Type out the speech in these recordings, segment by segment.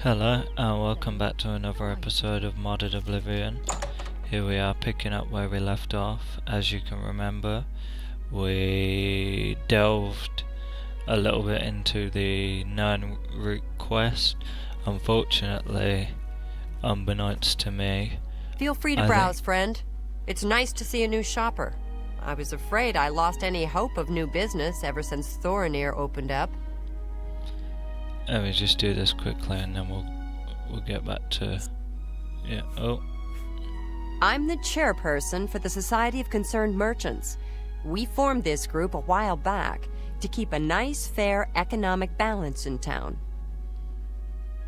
Hello and welcome back to another episode of Modded Oblivion. Here we are picking up where we left off. As you can remember, we delved a little bit into the known route quest. Unfortunately, unbeknownst to me, feel free to browse, friend. It's nice to see a new shopper. I was afraid I lost any hope of new business ever since Thorinir opened up. Let me just do this quickly and then we'll get back to... Yeah, oh. I'm the chairperson for the Society of Concerned Merchants. We formed this group a while back to keep a nice, fair economic balance in town.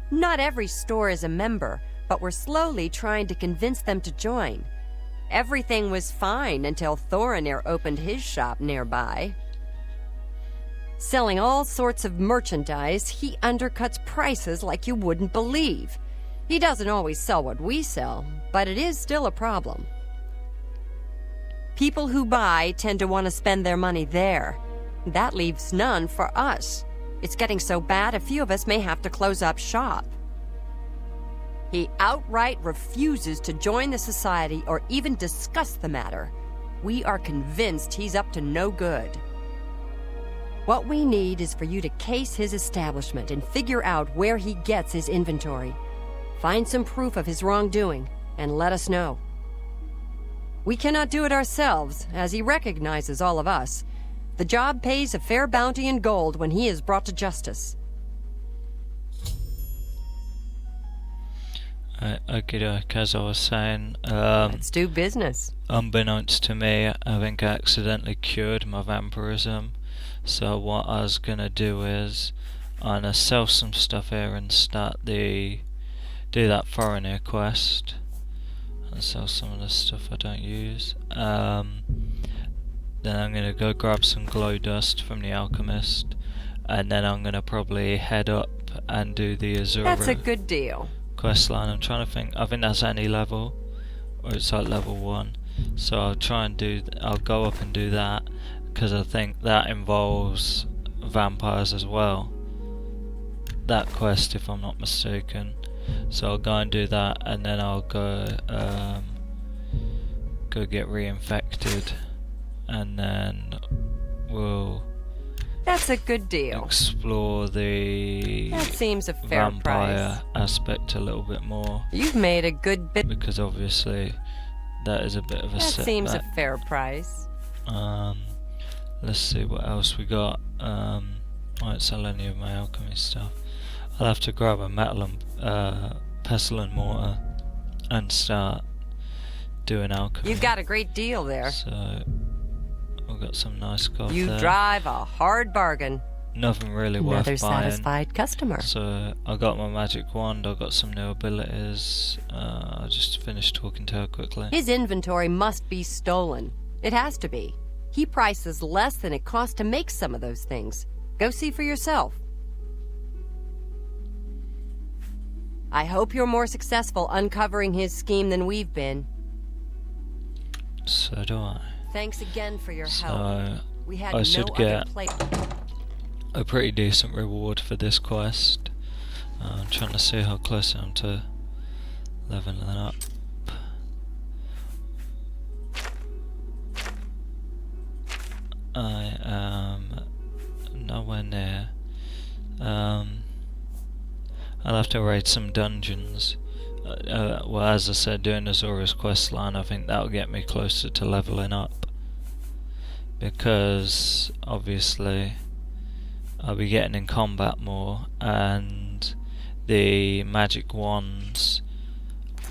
Not every store is a member, but we're slowly trying to convince them to join. Everything was fine until Thorinir opened his shop nearby. Selling all sorts of merchandise, he undercuts prices like you wouldn't believe. He doesn't always sell what we sell, but it is still a problem. People who buy tend to want to spend their money there. That leaves none for us. It's getting so bad a few of us may have to close up shop. He outright refuses to join the society or even discuss the matter. We are convinced he's up to no good. What we need is for you to case his establishment and figure out where he gets his inventory. Find some proof of his wrongdoing, and let us know. We cannot do it ourselves, as he recognizes all of us. The job pays a fair bounty in gold when he is brought to justice. Okay, as I was saying, Let's do business. Unbeknownst to me, I think I accidentally cured my vampirism. So what I was gonna do is I'm gonna sell some stuff here and do that Thorinir quest and sell some of the stuff I don't use. Then I'm gonna go grab some glow dust from the alchemist, and then I'm gonna probably head up and do the Azura. That's a good deal. Quest line. I'm trying to think. I think that's any level, or it's like level 1. So I'll try and I'll go up and do that, because I think that involves vampires as well. That quest, if I'm not mistaken. So I'll go and do that, and then I'll go get reinfected, and then we'll. That's a good deal. Explore the That seems a fair vampire price. aspect a little bit more. You've made a good bit. Because obviously that is a bit of a That setback. seems a fair price. Let's see what else we got. I won't sell any of my alchemy stuff. I'll have to grab a metal and pestle and mortar and start doing alchemy. You've got a great deal there. So I've got some nice gold You there. drive a hard bargain. Nothing really Another worth buying. satisfied customer. So I got my magic wand. I got some new abilities. I'll just finish talking to her quickly. His inventory must be stolen. It has to be. He prices less than it costs to make some of those things. Go see for yourself. I hope you're more successful uncovering his scheme than we've been. So do I. Thanks again for your help. So We had I no should other get place. a pretty decent reward for this quest. I'm trying to see how close I am to leveling up. I am nowhere near. I'll have to raid some dungeons. Well, as I said, doing Azura's quest line, I think that'll get me closer to leveling up. Because obviously I'll be getting in combat more, and the magic wands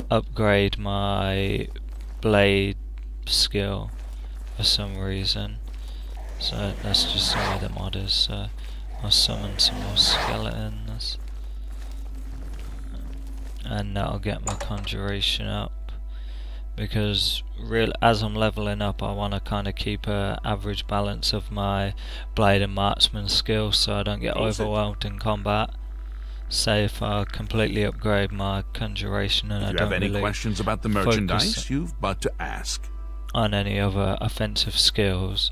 upgrade my blade skill for some reason. So that's just the way the mod is. So I'll summon some more skeletons, and that'll get my conjuration up. Because as I'm leveling up, I want to kind of keep a average balance of my blade and marksman skills, so I don't get overwhelmed in combat. Say if I completely upgrade my conjuration and I If you don't have any really questions about the merchandise, you've but to ask. on any other offensive skills,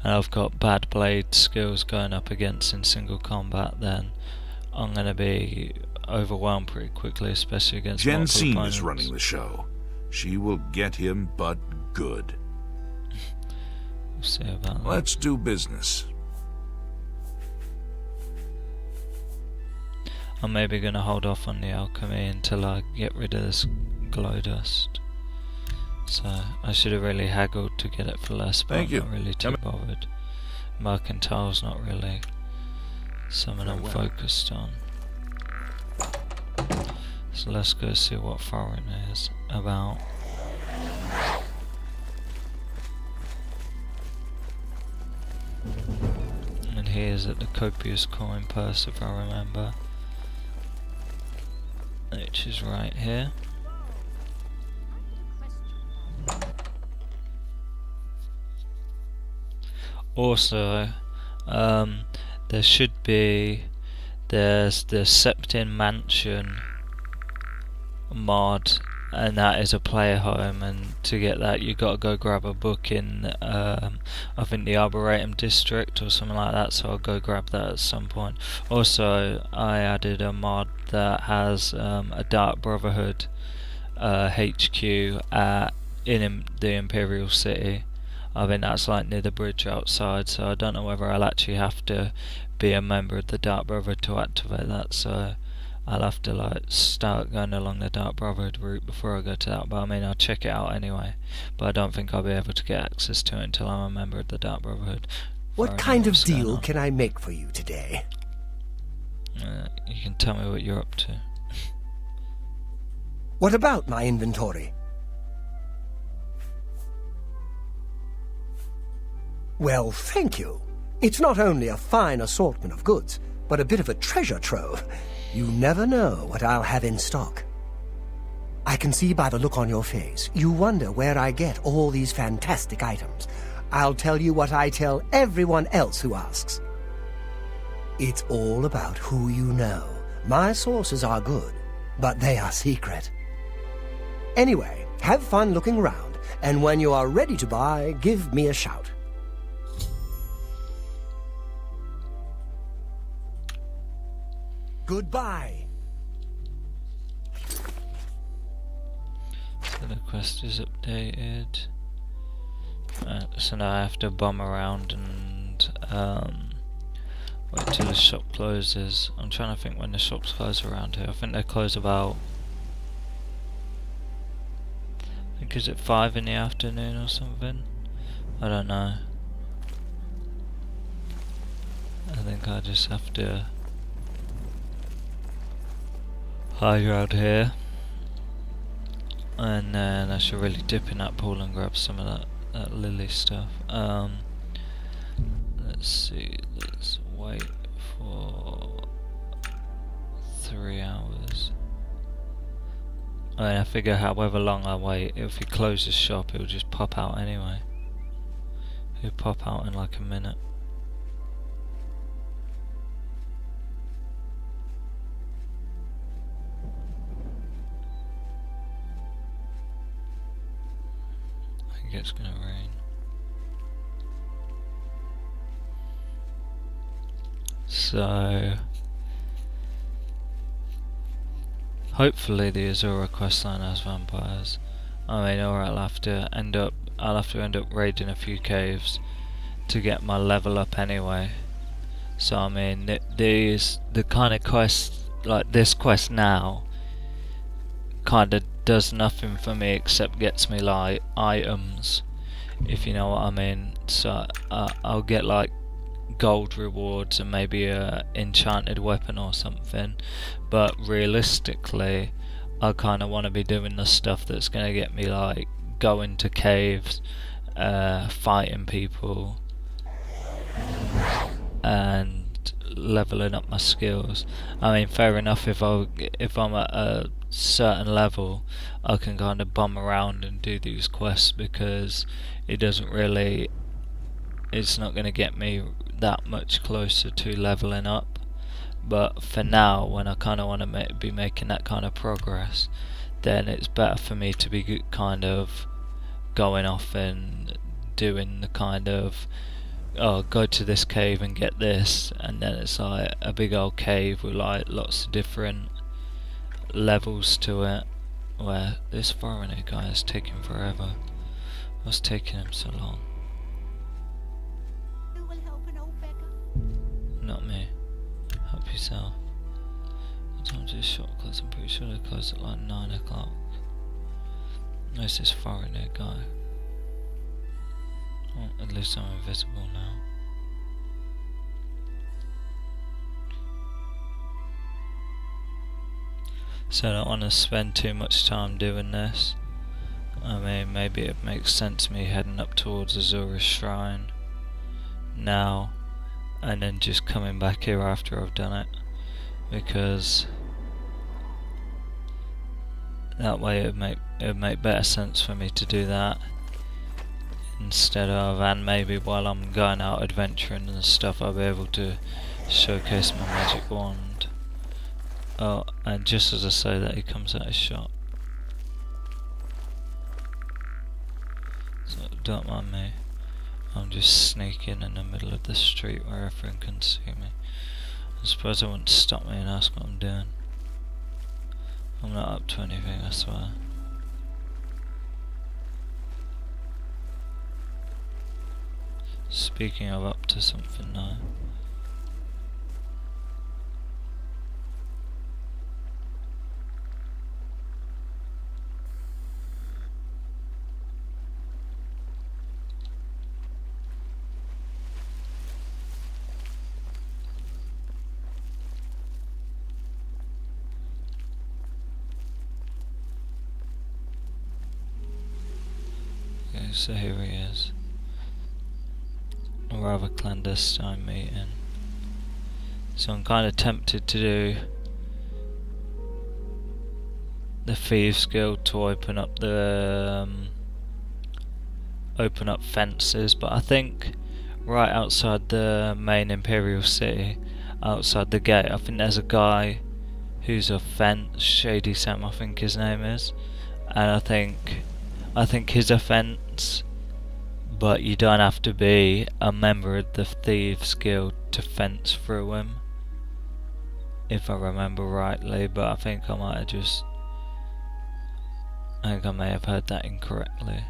and I've got bad blade skills going up against in single combat, then I'm gonna be overwhelmed pretty quickly, especially against multiple Jensine opponents. is running the show. She will get him, but good. We'll see about that. Let's do business. I'm maybe going to hold off on the alchemy until I get rid of this glow dust. So I should have really haggled to get it for less, but Thank I'm you. not really too bothered. Mercantile's not really something I'm focused on. So let's go see what foreign is about. And he is at the copious coin purse, if I remember, which is right here. Also, there should be, there's the Septin Mansion mod, and that is a player home, and to get that you got to go grab a book in I think the Arboretum district or something like that, so I'll go grab that at some point. Also, I added a mod that has a Dark Brotherhood HQ in the Imperial City. I think that's like near the bridge outside, so I don't know whether I'll actually have to be a member of the Dark Brotherhood to activate that, so I'll have to like start going along the Dark Brotherhood route before I go to that, but I mean I'll check it out anyway, but I don't think I'll be able to get access to it until I'm a member of the Dark Brotherhood. What kind of deal can I make for you today? You can tell me what you're up to. What about my inventory? Well, thank you. It's not only a fine assortment of goods, but a bit of a treasure trove. You never know what I'll have in stock. I can see by the look on your face, you wonder where I get all these fantastic items. I'll tell you what I tell everyone else who asks. It's all about who you know. My sources are good, but they are secret. Anyway, have fun looking around, and when you are ready to buy, give me a shout. Goodbye. So the quest is updated. So now I have to bum around and wait till the shop closes. I'm trying to think when the shops close around here. I think they close about, I think is it 5 in the afternoon or something? I don't know. I think I just have to hide around here, and then I should really dip in that pool and grab some of that lily stuff. Let's see, let's wait for 3 hours. I mean, I figure however long I wait, if he closes the shop, it'll just pop out anyway. It'll pop out in like a minute. I think it's gonna rain. So hopefully the Azura questline has vampires. I mean, or I'll have to end up raiding a few caves to get my level up anyway. So I mean, the kind of quest like this quest now kind of does nothing for me except gets me like items, if you know what I mean. So I'll get like gold rewards and maybe a enchanted weapon or something, but realistically I kind of want to be doing the stuff that's going to get me like going to caves, fighting people and leveling up my skills. I mean, fair enough, if I'm at a certain level I can kind of bum around and do these quests because it's not going to get me that much closer to leveling up. But for now, when I kind of want to be making that kind of progress, then it's better for me to be kind of going off and doing the kind of, oh, go to this cave and get this, and then it's like a big old cave with like lots of different levels to it where this foreigner guy is taking forever. What's taking him so long? Who will help an old beggar? Not me. Help yourself. What time does this shop close? I'm pretty sure they close at like 9 o'clock. Where's this foreigner guy? Well, at least I'm invisible now. So I don't want to spend too much time doing this. I mean, maybe it makes sense me heading up towards Azura's shrine now and then just coming back here after I've done it, because that way it would make better sense for me to do that instead of, and maybe while I'm going out adventuring and stuff I'll be able to showcase my magic wand. Oh, and just as I say that, he comes out his shop. So don't mind me. I'm just sneaking in the middle of the street where everyone can see me. I suppose I wouldn't stop me and ask what I'm doing. I'm not up to anything, I swear. Speaking of up to something now. Okay, so here he is. A rather clandestine meeting. So I'm kind of tempted to do the Thieves Guild to open up the open up fences, but I think right outside the main Imperial City, outside the gate, I think there's a guy who's a fence, Shady Sam I think his name is, and I think his offence, but you don't have to be a member of the Thieves Guild to fence through him, if I remember rightly, but I think I may have heard that incorrectly.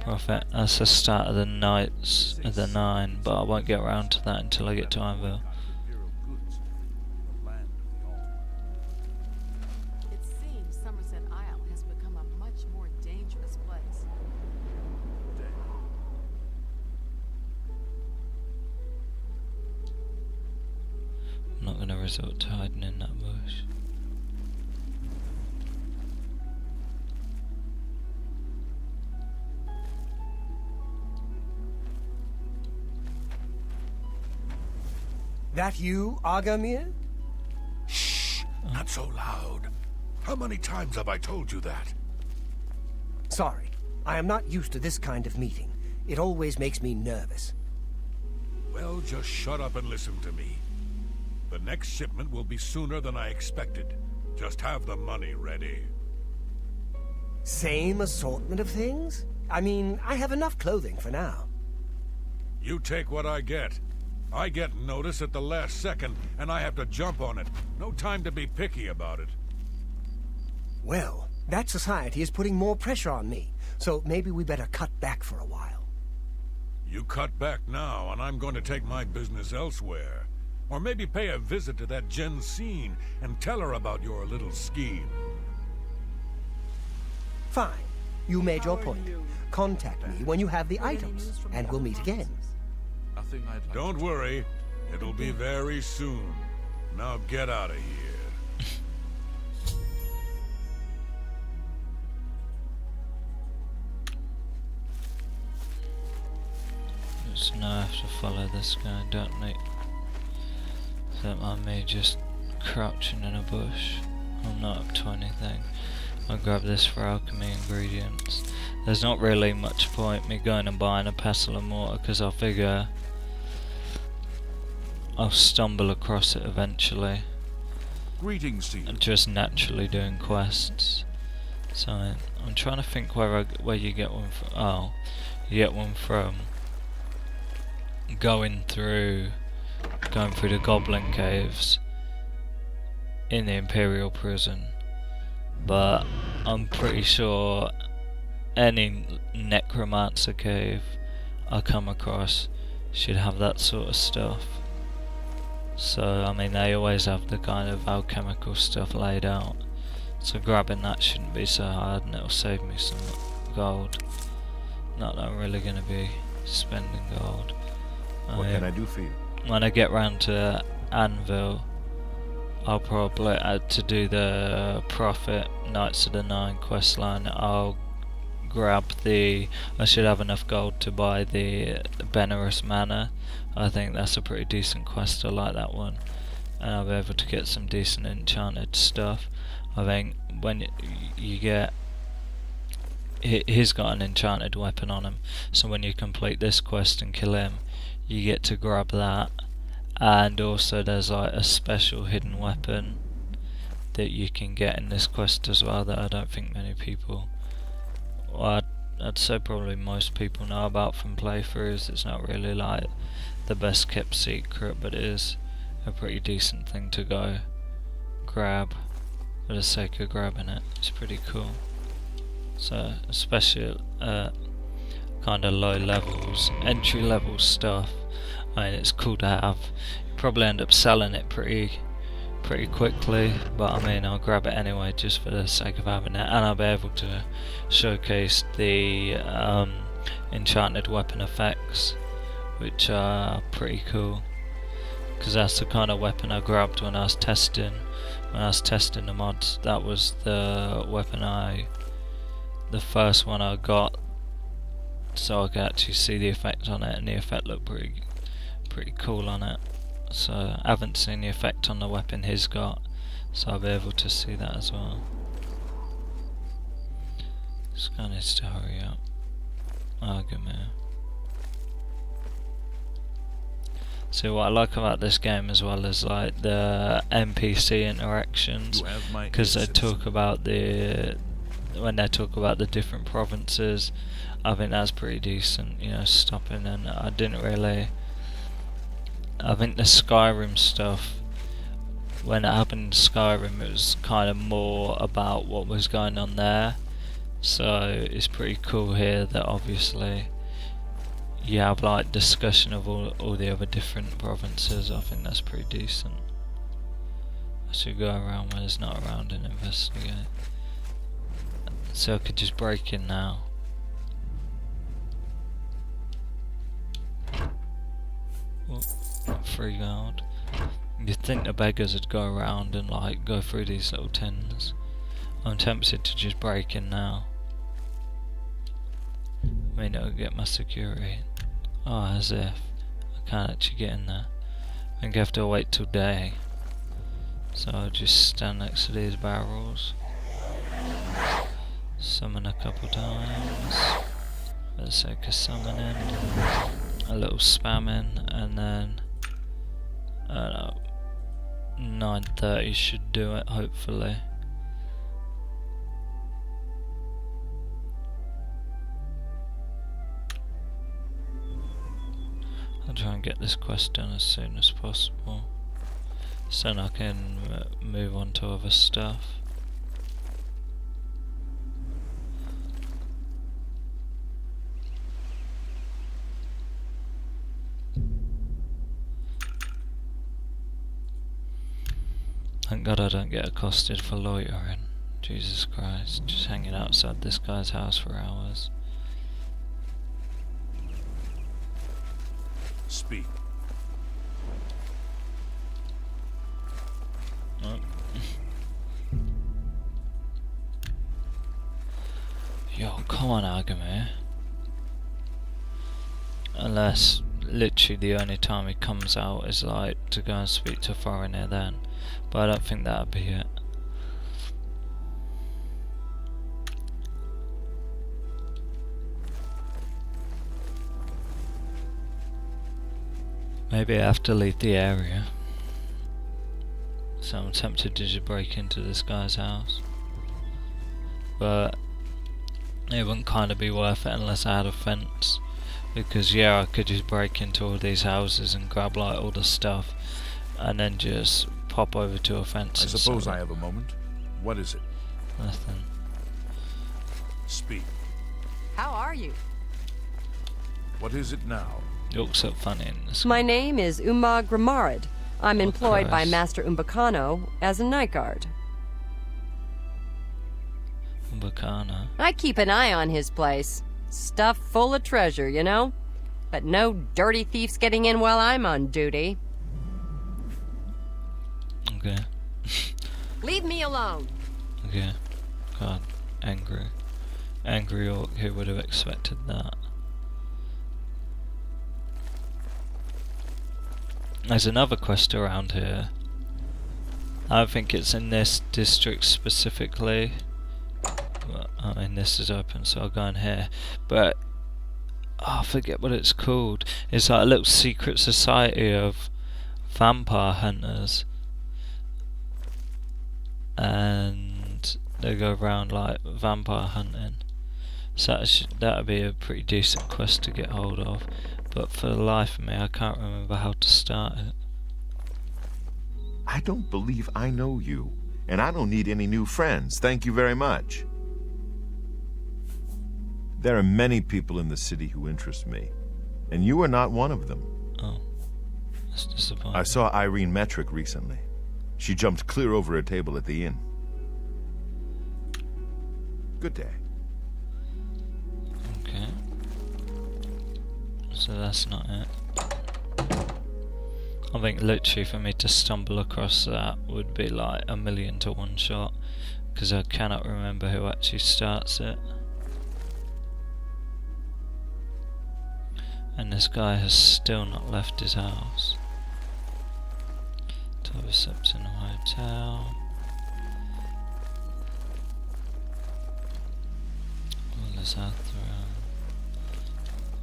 Prophet, that's the start of the Knights of the Nine, but I won't get around to that until I get to Anvil. It seems Somerset Isle has become a much more dangerous place. I'm not going to resort to hiding in that bush. That you, Agamir? Shh! Not so loud. How many times have I told you that? Sorry, I am not used to this kind of meeting. It always makes me nervous. Well, just shut up and listen to me. The next shipment will be sooner than I expected. Just have the money ready. Same assortment of things? I mean, I have enough clothing for now. You take what I get. I get notice at the last second, and I have to jump on it. No time to be picky about it. Well, that society is putting more pressure on me, so maybe we better cut back for a while. You cut back now, and I'm going to take my business elsewhere. Or maybe pay a visit to that Jensine and tell her about your little scheme. Fine. You made your point. Contact me when you have the items, and we'll meet again. Don't worry. It'll be very soon. Now get out of here. So now I have to follow this guy, don't mind me just crouching in a bush. I'm not up to anything. I'll grab this for alchemy ingredients. There's not really much point me going and buying a pestle and mortar, because I figure I'll stumble across it eventually. Greetings to you. just naturally doing quests. So I'm trying to think where you get one from. Oh, you get one from going through the goblin caves in the Imperial prison, but I'm pretty sure any necromancer cave I come across should have that sort of stuff. So I mean, they always have the kind of alchemical stuff laid out, so grabbing that shouldn't be so hard, and it'll save me some gold. Not that I'm really going to be spending gold. What can I do for you? When I get round to Anvil, I'll probably to do the Prophet Knights of the Nine questline. I'll grab I should have enough gold to buy the Benorous Manor. I think that's a pretty decent quest. I like that one, and I'll be able to get some decent enchanted stuff. I think when you get, he's got an enchanted weapon on him, so when you complete this quest and kill him, you get to grab that. And also there's like a special hidden weapon that you can get in this quest as well that I don't think many people, well, I'd say probably most people know about from playthroughs. It's not really like the best kept secret, but it is a pretty decent thing to go grab for the sake of grabbing it. It's pretty cool. So especially kind of low levels, entry level stuff, I mean, it's cool to have. You probably end up selling it pretty quickly, but I mean, I'll grab it anyway just for the sake of having it, and I'll be able to showcase the enchanted weapon effects, which are pretty cool, because that's the kind of weapon I grabbed when I was testing the mods. That was the weapon the first one I got, so I could actually see the effect on it, and the effect looked pretty cool on it. So I haven't seen the effect on the weapon he's got, so I'll be able to see that as well. This guy needs to hurry up. Oh, good man. So what I like about this game as well is like the NPC interactions, because they talk about when they talk about the different provinces. I think that's pretty decent, you know, stopping, and I think the Skyrim stuff, when it happened in Skyrim, it was kind of more about what was going on there. So it's pretty cool here that obviously you have like discussion of all the other different provinces. I think that's pretty decent. I should go around when it's not around and investigate. So I could just break in now. Oh, 3 gold. You'd think the beggars would go around and like go through these little tins. I'm tempted to just break in now. I mean, it'll get my security. Oh, as if I can't actually get in there. I think I have to wait till day. So I'll just stand next to these barrels, summon a couple times for the sake of summoning, a little spamming, and then I don't know, 9:30 should do it, hopefully. I'll try and get this quest done as soon as possible, so then I can move on to other stuff. Thank God I don't get accosted for loitering. Jesus Christ, just hanging outside this guy's house for hours. Speak. Oh. Yo, come on, Agame. Unless literally the only time he comes out is like to go and speak to a foreigner then. But I don't think that'd be it. Maybe I have to leave the area. So I'm tempted to just break into this guy's house. But it wouldn't kind of be worth it unless I had a fence. Because yeah, I could just break into all these houses and grab like all the stuff and then just pop over to a fence. I suppose I have a moment. What is it? Nothing. Speak. How are you? What is it now? You look so funny in this. My name is Uma Grimarid. I'm employed by Christ. Master Umbacano as a night guard. Bacana. I keep an eye on his place. Stuffed full of treasure, you know? But no dirty thieves getting in while I'm on duty. Okay. Leave me alone. Okay. God. Angry. Angry orc, who would have expected that? There's another quest around here. I don't think it's in this district specifically. Well, I mean, this is open, so I'll go in here. But I forget what it's called. It's like a little secret society of vampire hunters, and they go around like vampire hunting. So that'd be a pretty decent quest to get hold of. But for the life of me, I can't remember how to start it. I don't believe I know you, and I don't need any new friends. Thank you very much. There are many people in the city who interest me, and you are not one of them. Oh, that's disappointing. I saw Irene Metric recently. She jumped clear over a table at the inn. Good day. Okay. So that's not it. I think literally for me to stumble across that would be like 1,000,000 to 1 shot, because I cannot remember who actually starts it. And this guy has still not left his house. Thomas Sep's in a hotel. Well, is that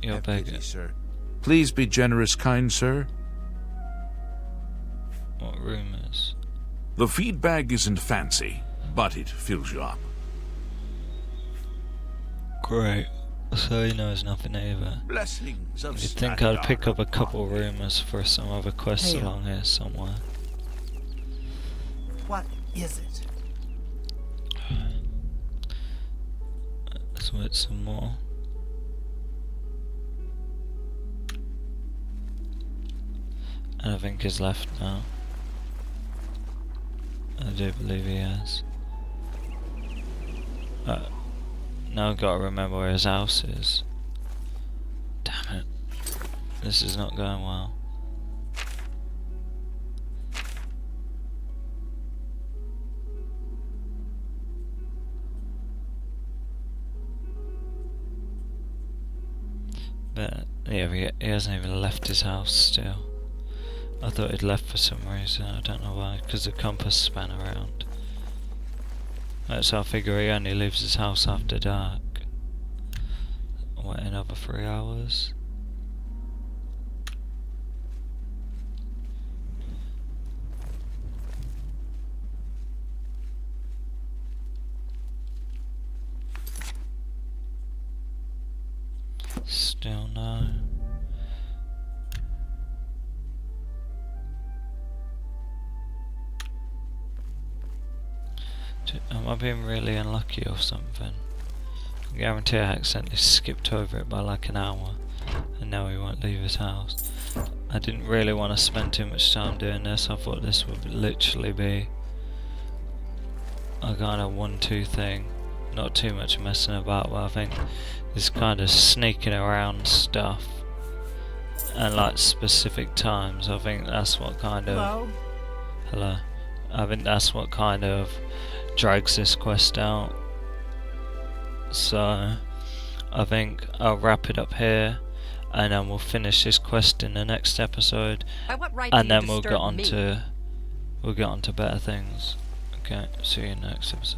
You're Have begging. pity, sir. Please be generous, kind sir. What rumours? The feed bag isn't fancy, but it fills you up. Great. So he knows nothing either. Blessings of You'd think I'd pick up a couple rumours for some other quests Hey, along here somewhere. What is it? Let's wait some more. And I think he's left now. I do believe he has. Now I've got to remember where his house is. Damn it. This is not going well. But yeah, he hasn't even left his house still. I thought he'd left for some reason, I don't know why, because the compass span around. So I figure he only leaves his house after dark. Wait another 3 hours? Still no. Am I being really unlucky or something? I guarantee I accidentally skipped over it by like an hour, and now he won't leave his house. I didn't really want to spend too much time doing this. I thought this would literally be a kind of 1-2 thing, not too much messing about, but I think this kind of sneaking around stuff and like specific times, I think that's what kind of... Hello. I think that's what kind of drags this quest out. So I think I'll wrap it up here, and then we'll finish this quest in the next episode, By what right and do you then we'll disturb get on me? to better things. Okay, see you in the next episode.